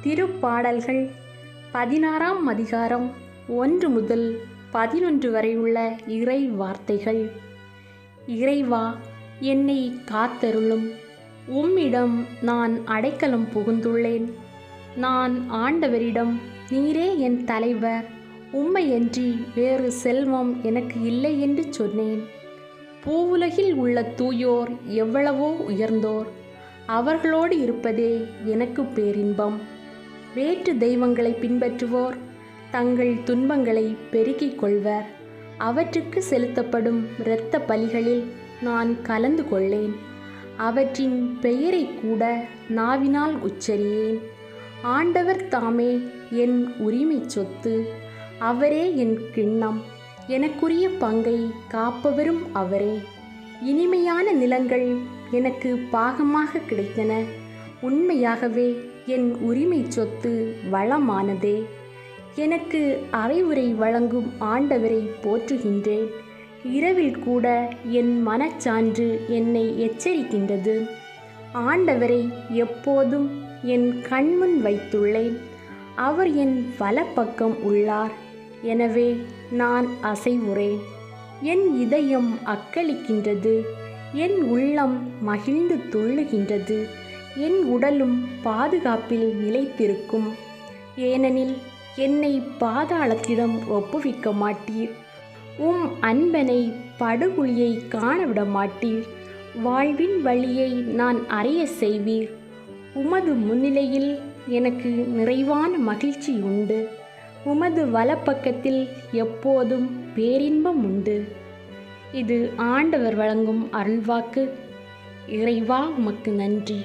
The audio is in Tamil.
திருப்பாடல்கள் 16ஆம் அதிகாரம் 1 முதல் 11 வரை உள்ள இறை வார்த்தைகள். இறைவா, என்னை காத்தருளும். உம்மிடம் நான் அடைக்கலம் புகுந்துள்ளேன். நான் ஆண்டவரிடம், நீரே என் தலைவர், உம்மையன்றி வேறு செல்வம் எனக்கு இல்லை என்று சொன்னேன். பூவுலகில் உள்ள தூயோர் எவ்வளவோ உயர்ந்தோர், அவர்களோடு இருப்பதே எனக்கு பேரின்பம். வேற்று தெய்வங்களை பின்பற்றுவோர் தங்கள் துன்பங்களை பெருக்கிக் கொள்வர். அவற்றுக்கு செலுத்தப்படும் இரத்த பலிகளில் நான் கலந்து கொள்ளேன். அவற்றின் பெயரை கூட நாவினால் உச்சரியேன். ஆண்டவர் தாமே என் உரிமை சொத்து, அவரே என் கிண்ணம். எனக்குரிய பங்கை காப்பவரும் அவரே. இனிமையான நிலங்கள் எனக்கு பாகமாக கிடைத்தன. உண்மையாகவே என் உரிமை சொத்து வளமானதே. எனக்கு அறிவுரை வழங்கும் ஆண்டவரை போற்றுகின்றேன். இரவில் கூட என் மனச்சான்று என்னை எச்சரிக்கின்றது. ஆண்டவரை எப்போதும் என் கண்முன் வைத்துள்ளேன். அவர் என் வலப்பக்கம் உள்ளார். எனவே நான் அசைவுறேன். என் இதயம் அக்களிக்கின்றது. என் உள்ளம் மகிழ்ந்து துள்ளுகின்றது. என் உடலும் பாதுகாப்பில் நிலைத்திருக்கும். ஏனெனில் என்னை பாதாளத்திடம் ஒப்புவிக்க மாட்டீர். உம் அன்பனை படுகுழியை காணவிட மாட்டீர். வாழ்வின் வழியை நான் அறிய செய்வீர். உமது முன்னிலையில் எனக்கு நிறைவான மகிழ்ச்சி உண்டு. உமது வலப்பக்கத்தில் எப்போதும் பேரின்பம் உண்டு. இது ஆண்டவர் வழங்கும் அருள்வாக்கு. இறைவா, உமக்கு நன்றி.